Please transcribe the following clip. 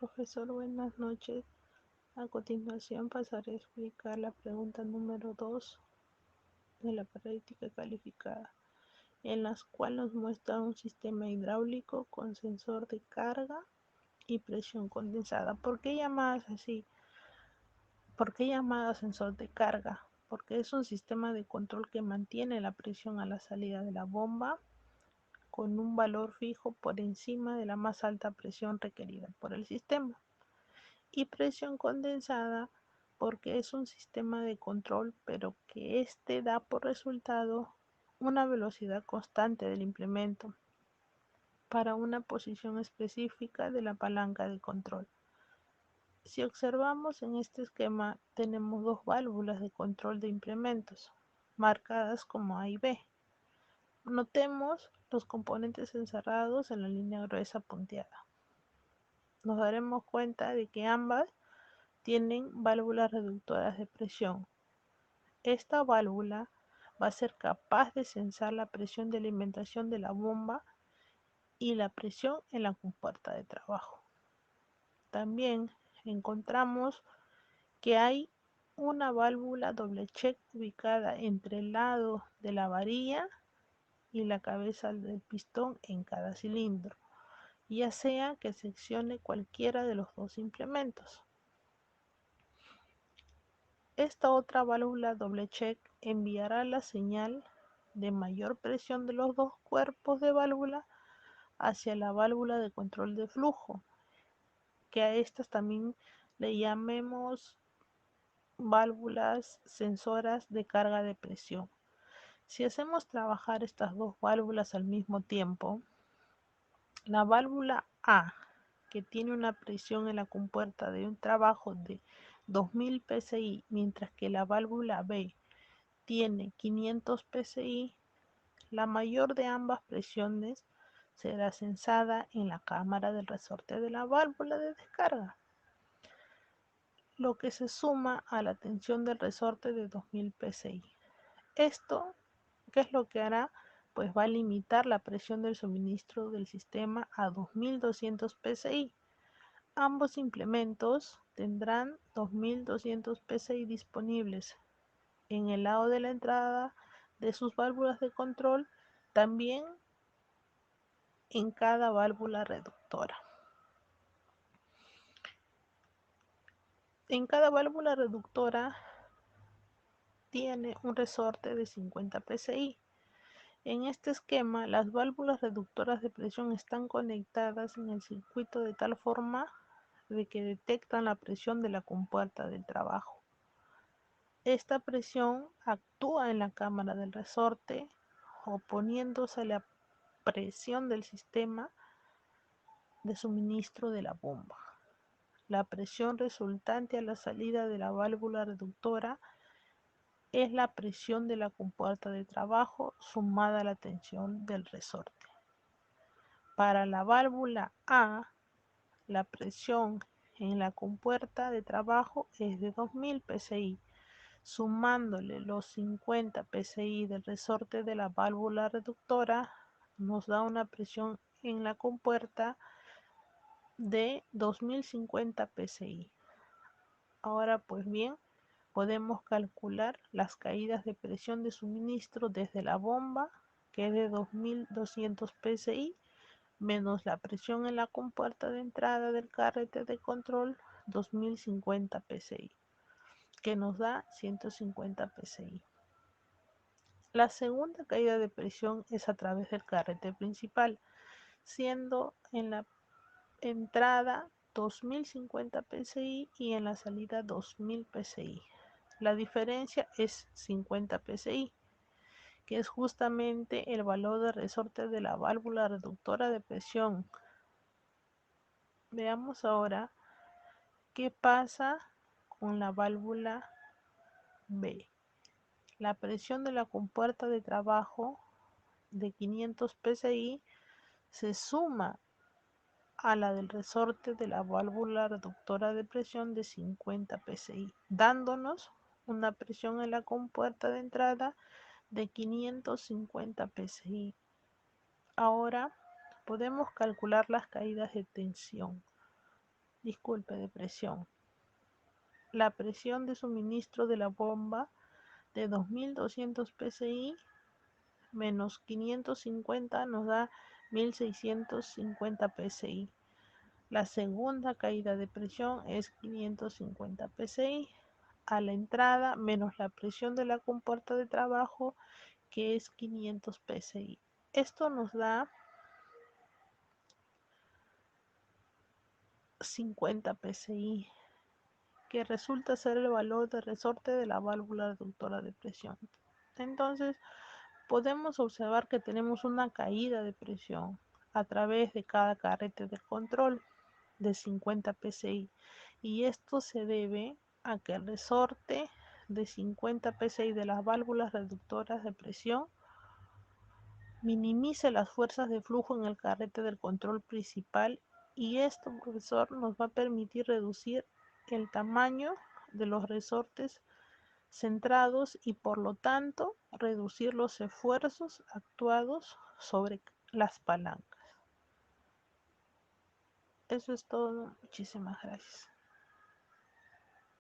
Profesor, buenas noches. A continuación pasaré a explicar la pregunta número 2 de la práctica calificada, en la cual nos muestra un sistema hidráulico con sensor de carga y presión condensada. ¿Por qué llamadas así? ¿Por qué llamada sensor de carga? Porque es un sistema de control que mantiene la presión a la salida de la bomba con un valor fijo por encima de la más alta presión requerida por el sistema. Y presión condensada porque es un sistema de control, pero que éste da por resultado una velocidad constante del implemento para una posición específica de la palanca de control. Si observamos en este esquema, tenemos dos válvulas de control de implementos, marcadas como A y B. Notemos los componentes encerrados en la línea gruesa punteada. Nos daremos cuenta de que ambas tienen válvulas reductoras de presión. Esta válvula va a ser capaz de censar la presión de alimentación de la bomba y la presión en la compuerta de trabajo. También encontramos que hay una válvula doble check ubicada entre el lado de la varilla y la cabeza del pistón en cada cilindro, ya sea que seccione cualquiera de los dos implementos. Esta otra válvula doble check enviará la señal de mayor presión de los dos cuerpos de válvula hacia la válvula de control de flujo, que a estas también le llamemos válvulas sensoras de carga de presión. Si hacemos trabajar estas dos válvulas al mismo tiempo, la válvula A, que tiene una presión en la compuerta de un trabajo de 2000 psi, mientras que la válvula B tiene 500 psi, la mayor de ambas presiones será censada en la cámara del resorte de la válvula de descarga, lo que se suma a la tensión del resorte de 2000 psi. Esto, ¿qué es lo que hará? Pues va a limitar la presión del suministro del sistema a 2200 psi. Ambos implementos tendrán 2200 psi disponibles en el lado de la entrada de sus válvulas de control, también en cada válvula reductora. En cada válvula reductora tiene un resorte de 50 psi. En este esquema, las válvulas reductoras de presión están conectadas en el circuito de tal forma de que detectan la presión de la compuerta del trabajo. Esta presión actúa en la cámara del resorte, oponiéndose a la presión del sistema de suministro de la bomba. La presión resultante a la salida de la válvula reductora es la presión de la compuerta de trabajo sumada a la tensión del resorte. Para la válvula A, la presión en la compuerta de trabajo es de 2000 psi. Sumándole los 50 psi del resorte de la válvula reductora, nos da una presión en la compuerta de 2050 psi. Ahora pues bien, podemos calcular las caídas de presión de suministro desde la bomba, que es de 2200 psi, menos la presión en la compuerta de entrada del carrete de control, 2050 psi, que nos da 150 psi. La segunda caída de presión es a través del carrete principal, siendo en la entrada 2050 psi y en la salida 2000 psi. La diferencia es 50 psi, que es justamente el valor de resorte de la válvula reductora de presión. Veamos ahora qué pasa con la válvula B. La presión de la compuerta de trabajo de 500 psi se suma a la del resorte de la válvula reductora de presión de 50 psi, dándonos una presión en la compuerta de entrada de 550 psi. Ahora podemos calcular las caídas de tensión. disculpe, de presión. La presión de suministro de la bomba de 2200 psi menos 550 nos da 1650 psi. La segunda caída de presión es 550 psi a la entrada menos la presión de la compuerta de trabajo, que es 500 psi. Esto nos da 50 psi, que resulta ser el valor de resorte de la válvula reductora de presión. Entonces, podemos observar que tenemos una caída de presión a través de cada carrete de control de 50 psi, y esto se debe a que el resorte de 50 psi de las válvulas reductoras de presión minimice las fuerzas de flujo en el carrete del control principal, y esto, profesor, nos va a permitir reducir el tamaño de los resortes centrados y por lo tanto reducir los esfuerzos actuados sobre las palancas. Eso es todo. Muchísimas gracias.